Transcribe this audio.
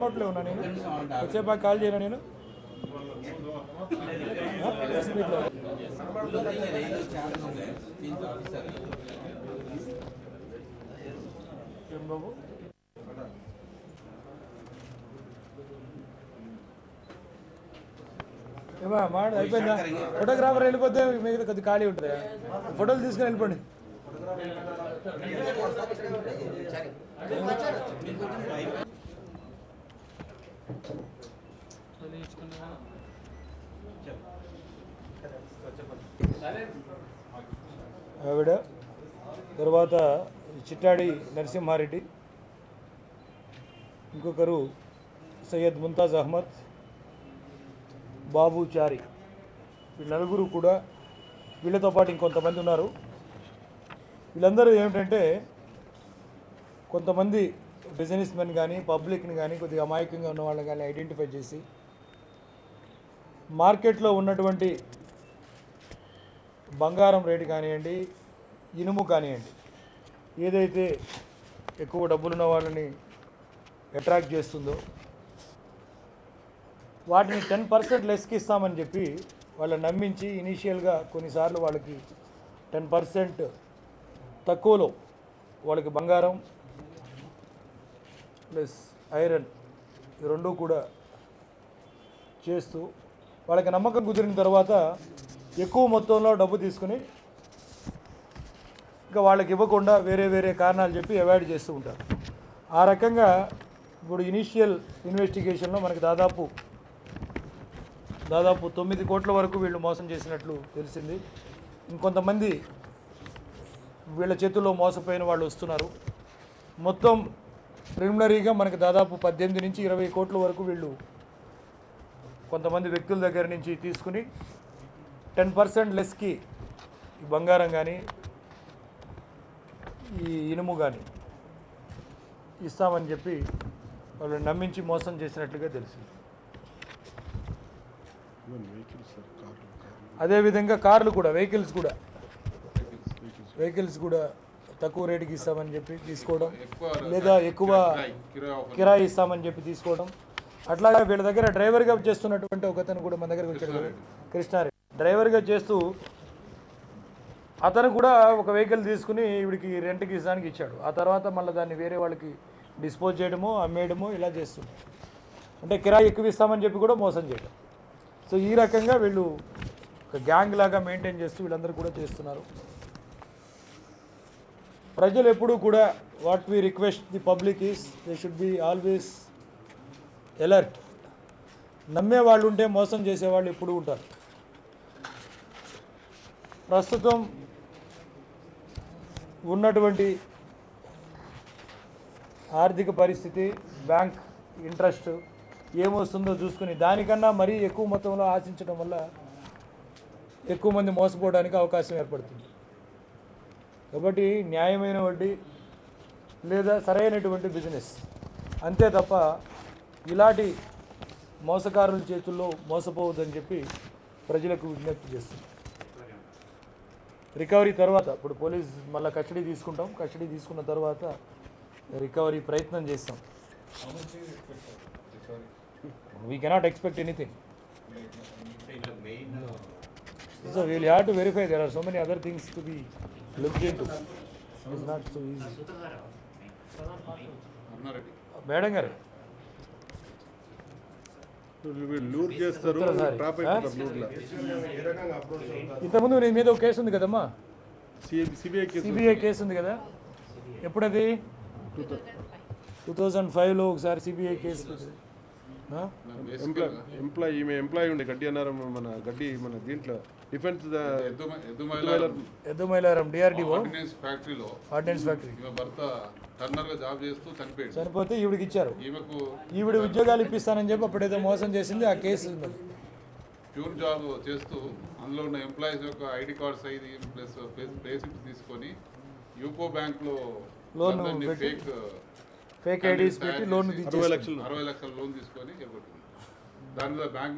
నోట్లో ఉన్నా నేను వచ్చేపా కాల్ చేయను నేను బాబు ఏమా మాట అయిపోయిందా? ఫోటోగ్రాఫర్ వెళ్ళిపోతే మిగతా కొద్ది ఖాళీ ఉంటుంది, ఫోటోలు తీసుకుని వెళ్ళిపోండి. ఆవిడ తర్వాత చిట్టాడి నరసింహారెడ్డి, ఇంకొకరు సయ్యద్ ముంతాజ్ అహ్మద్, బాబు చారి, వీళ్ళ నలుగురు కూడా, వీళ్ళతో పాటు ఇంకొంతమంది ఉన్నారు. వీళ్ళందరూ ఏమిటంటే కొంతమంది బిజినెస్ మెన్ కానీ పబ్లిక్ని కానీ కొద్దిగా అమాయకంగా ఉన్న వాళ్ళని కానీ ఐడెంటిఫై చేసి మార్కెట్లో ఉన్నటువంటి బంగారం రేటు కానివ్వండి, ఇనుము కానివ్వండి, ఏదైతే ఎక్కువ డబ్బులున్న వాళ్ళని అట్రాక్ట్ చేస్తుందో వాటిని 10% లెస్కి ఇస్తామని చెప్పి వాళ్ళని నమ్మించి ఇనీషియల్గా కొన్నిసార్లు వాళ్ళకి 10% తక్కువలో వాళ్ళకి బంగారం ప్లస్ ఐరన్ ఈ రెండూ కూడా చేస్తూ వాళ్ళకి నమ్మకం కుదిరిన తర్వాత ఎక్కువ మొత్తంలో డబ్బు తీసుకుని ఇంకా వాళ్ళకి ఇవ్వకుండా వేరే వేరే కారణాలు చెప్పి అవాయిడ్ చేస్తూ ఉంటారు. ఆ రకంగా ఇప్పుడు ఇనీషియల్ ఇన్వెస్టిగేషన్లో మనకి దాదాపు 9 కోట్ల వరకు వీళ్ళు మోసం చేసినట్లు తెలిసింది. ఇంకొంతమంది వీళ్ళ చేతుల్లో మోసపోయిన వాళ్ళు వస్తున్నారు. మొత్తం ప్రిలిమినరీగా మనకి దాదాపు 18 నుంచి 20 కోట్ల వరకు వీళ్ళు కొంతమంది వ్యక్తుల దగ్గర నుంచి తీసుకుని 10% లెస్కి ఈ బంగారం కానీ ఈ ఇనుము కానీ ఇస్తామని చెప్పి వాళ్ళని నమ్మించి మోసం చేసినట్లుగా తెలిసింది. అదేవిధంగా కార్లు కూడా వెహికల్స్ కూడా తక్కువ రేటుకి ఇస్తామని చెప్పి తీసుకోవడం, లేదా ఎక్కువ కిరాయి ఇస్తామని చెప్పి తీసుకోవడం. అట్లాగే వీళ్ళ దగ్గర డ్రైవర్గా చేస్తున్నటువంటి ఒకతను కూడా మన దగ్గరకు వచ్చాడు, కృష్ణారెడ్డి. డ్రైవర్గా చేస్తూ అతను కూడా ఒక వెహికల్ తీసుకుని వీడికి రెంట్కి ఇస్తానికి ఇచ్చాడు. ఆ తర్వాత మళ్ళీ దాన్ని వేరే వాళ్ళకి డిస్పోజ్ చేయడమో అమ్మేయడమో ఇలా చేస్తుంది. అంటే కిరాయి ఎక్కువ ఇస్తామని చెప్పి కూడా మోసం చేయడం. సో ఈ రకంగా వీళ్ళు ఒక గ్యాంగ్ లాగా మెయింటైన్ చేస్తూ వీళ్ళందరూ కూడా చేస్తున్నారు. ప్రజలు ఎప్పుడూ కూడా what we request the public is they should be always alert. నమ్మే వాళ్ళు ఉంటే మోసం చేసేవాళ్ళు ఎప్పుడూ ఉంటారు. ప్రస్తుతం ఉన్నటువంటి ఆర్థిక పరిస్థితి, బ్యాంక్ ఇంట్రెస్ట్ ఏమొస్తుందో చూసుకుని దానికన్నా మరీ ఎక్కువ మొత్తంలో ఆశించడం వల్ల ఎక్కువ మంది మోసపోవడానికి అవకాశం ఏర్పడుతుంది. కాబట్టి న్యాయమైన వడ్డీ లేదా సరైనటువంటి బిజినెస్ అంతే తప్ప ఇలాంటి మోసకారుల చేతుల్లో మోసపోవద్దని చెప్పి ప్రజలకు విజ్ఞప్తి చేస్తుంది. రికవరీ తర్వాత ఇప్పుడు పోలీస్ మళ్ళీ కస్టడీ తీసుకుంటాం. కస్టడీ తీసుకున్న తర్వాత రికవరీ ప్రయత్నం చేస్తాం. We cannot expect anything. So we will have to verify. There are so many other things to be looked into. It's not so easy. Madam garu లూర్ చేస్తారు, trap అయిపోతారు లూర్లా. ఇంతకుముందు నీ మీద ఒక కేసు ఉంది కదమ్మా, సిబిఐ కేసు ఉంది కదా. ఎప్పుడది 2005లో ఒకసారి సిబిఐ కేసు. ఎంప్లాయీ ఉండే గడ్డి అన్నారు, మన దీంట్లో defence Yeddumailaram DRDO ordnance factory భర్త టర్నర్గా జాబ్ చేస్తూ చనిపోతే ఈవిడికి ఇచ్చారు. ఈవిడ ఉద్యోగాలు ఇప్పిస్తానని చెప్పి అప్పుడేదో మోసం చేసింది. ఆ కేసు ప్యూర్ జాబ్ చేస్తూ అందులో ఉన్న ఎంప్లాయీస్ యొక్క ఐడి కార్డ్స్ అయ్యి ప్లస్ పే స్లిప్స్ తీసుకొని యూకో బ్యాంక్లో లోన్ ఫేక్ ఐడీస్ పెట్టి లోన్ 60 లక్షల లోన్ తీసుకొని దాని మీద బ్యాంక్